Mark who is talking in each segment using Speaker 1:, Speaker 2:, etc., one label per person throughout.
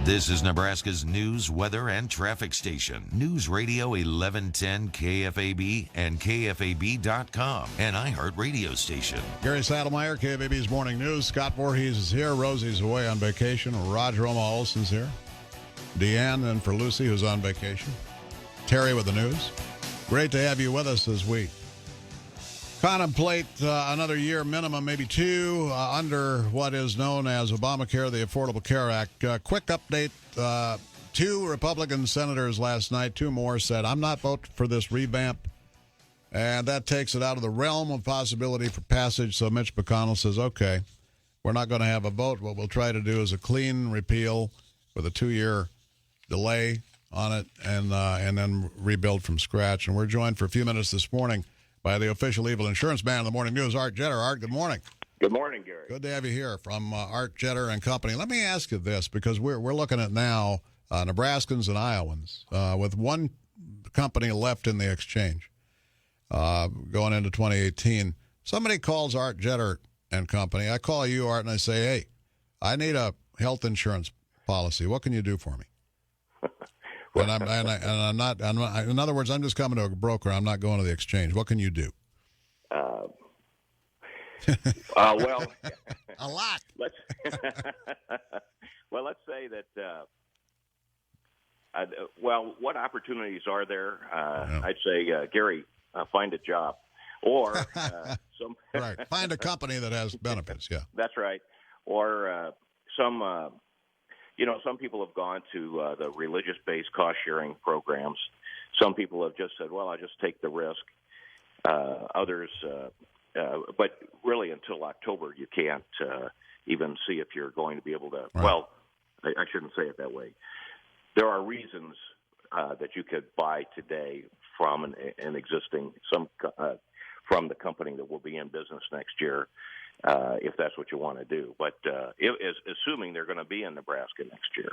Speaker 1: This is Nebraska's news, weather, and traffic station. News Radio 1110 KFAB and KFAB.com, an iHeart radio station.
Speaker 2: Gary Saddlemeyer, KFAB's Morning News. Scott Voorhees is here. Rosie's away on vacation. Roger Oma Olson's here. Deanne and for Lucy, who's on vacation. Terry with the news. Great to have you with us as we contemplate another year minimum, maybe two, under what is known as Obamacare, the Affordable Care Act. Quick update. Two Republican senators last night, two more, said, I'm not voting for this revamp. And that takes it out of the realm of possibility for passage. So Mitch McConnell says, okay, we're not going to have a vote. What we'll try to do is a clean repeal with a 2-year delay on it and then rebuild from scratch. And we're joined for a few minutes this morning by the official Evil Insurance Man of the Morning News, Art Jetter. Art, good morning.
Speaker 3: Good morning, Gary.
Speaker 2: Good to have you here from Art Jetter and Company. Let me ask you this, because we're looking at now Nebraskans and Iowans with one company left in the exchange going into 2018. Somebody calls Art Jetter and Company. I call you, Art, and I say, hey, I need a health insurance policy. What can you do for me? And I'm not. In other words, I'm just coming to a broker. I'm not going to the exchange. What can you do?
Speaker 3: Well,
Speaker 2: a lot.
Speaker 3: Let's say that. What opportunities are there? I'd say, Gary, find a job, or some.
Speaker 2: Right. Find a company that has benefits. Yeah.
Speaker 3: That's right. Or some. Some people have gone to the religious-based cost-sharing programs. Some people have just said, well, I'll just take the risk. Others, but really until October, you can't even see if you're going to be able to. Right. Well, I shouldn't say it that way. There are reasons that you could buy today from an existing, from the company that will be in business next year. If that's what you want to do. But assuming they're going to be in Nebraska next year.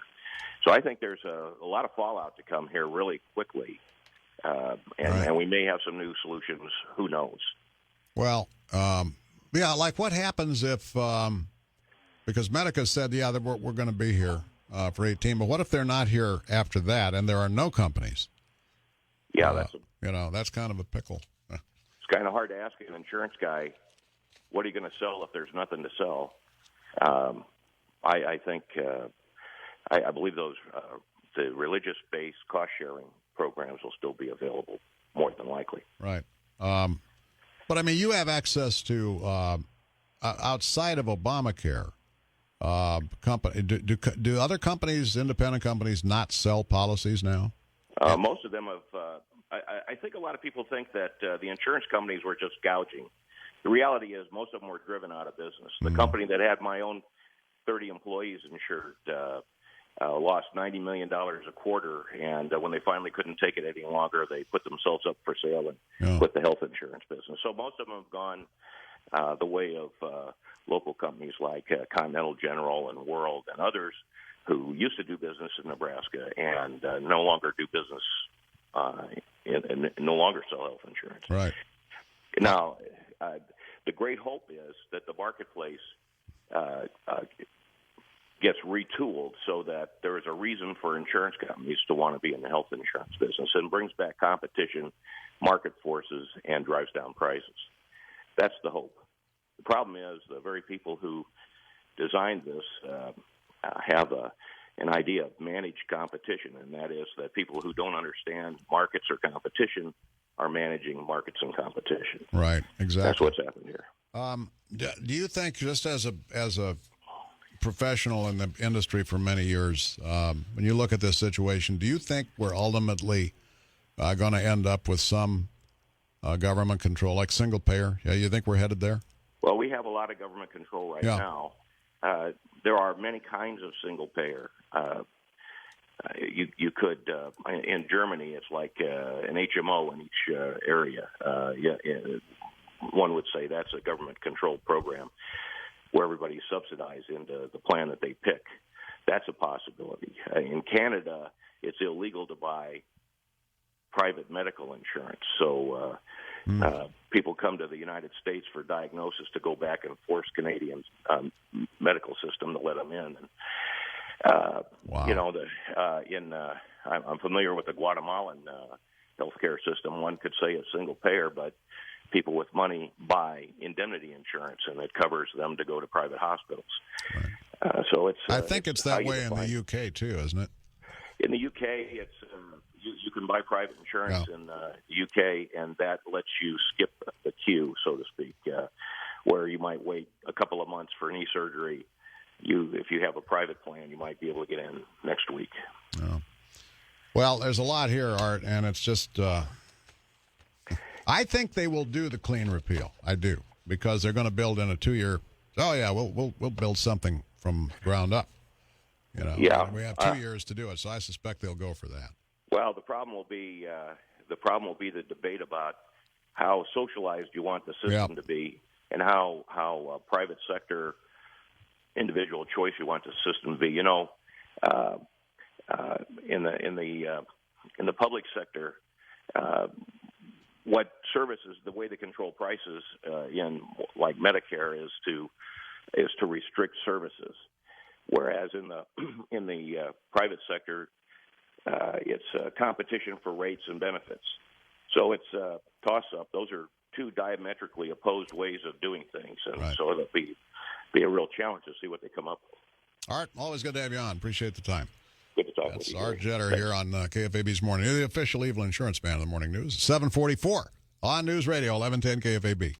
Speaker 3: So I think there's a lot of fallout to come here really quickly. And we may have some new solutions. Who knows? Well,
Speaker 2: like what happens if, because Medica said, yeah, we're going to be here for 18, but what if they're not here after that and there are no companies?
Speaker 3: Yeah,
Speaker 2: that's kind of a pickle.
Speaker 3: It's kind of hard to ask an insurance guy, what are you going to sell if there's nothing to sell? I think I believe those the religious-based cost-sharing programs will still be available, more than likely.
Speaker 2: Right. But, I mean, you have access to, outside of Obamacare, do other companies, independent companies, not sell policies now?
Speaker 3: Most of them have. I think a lot of people think that the insurance companies were just gouging. The reality is most of them were driven out of business. The company that had my own 30 employees insured lost $90 million a quarter, and when they finally couldn't take it any longer, they put themselves up for sale and quit the health insurance business. So most of them have gone the way of local companies like Continental General and World and others who used to do business in Nebraska and no longer do business and no longer sell health insurance.
Speaker 2: Right.
Speaker 3: Now, the great hope is that the marketplace gets retooled so that there is a reason for insurance companies to want to be in the health insurance business and brings back competition, market forces, and drives down prices. That's the hope. The problem is the very people who designed this have an idea of managed competition, and that is that people who don't understand markets or competition are managing markets and competition.
Speaker 2: Right, exactly.
Speaker 3: That's what's happened here.
Speaker 2: Do you think, just as a professional in the industry for many years, when you look at this situation, do you think we're ultimately going to end up with some government control, like single payer? Yeah, you think we're headed there?
Speaker 3: Well, we have a lot of government control right now. There are many kinds of single payer. You could in Germany, it's like an HMO in each area. One would say that's a government-controlled program where everybody's subsidized into the plan that they pick. That's a possibility. In Canada, it's illegal to buy private medical insurance. So people come to the United States for diagnosis to go back and force Canadian medical system to let them in.
Speaker 2: Wow.
Speaker 3: You know, I'm familiar with the Guatemalan healthcare system. One could say a single payer, but people with money buy indemnity insurance, and it covers them to go to private hospitals.
Speaker 2: Right.
Speaker 3: So it's.
Speaker 2: I think it's that way in the UK too, isn't it?
Speaker 3: In the UK, it's you can buy private insurance in the UK, and that lets you skip the queue, so to speak, where you might wait a couple of months for knee surgery. If you have a private plan, you might be able to get in next week.
Speaker 2: Oh. Well, there's a lot here, Art, and it's just. I think they will do the clean repeal. I do, because they're going to build in a 2-year. Oh yeah, we'll build something from ground up. You know,
Speaker 3: yeah.
Speaker 2: We have 2 years to do it, so I suspect they'll go for that.
Speaker 3: Well, the problem will be the debate about how socialized you want the system to be, and how private sector, individual choice you want the system to be. You know, in the public sector, what services, the way they control prices in like Medicare is to restrict services, whereas in the private sector, it's competition for rates and benefits. So it's a toss-up. Those are two diametrically opposed ways of doing things, and so it'll be a real challenge to see what they come up with.
Speaker 2: Art, always good to have you on. Appreciate the time.
Speaker 3: Good to talk with you.
Speaker 2: That's Art Jetter here on KFAB's Morning. You're the official Evil Insurance Man of the Morning News. 744 on News Radio 1110 KFAB.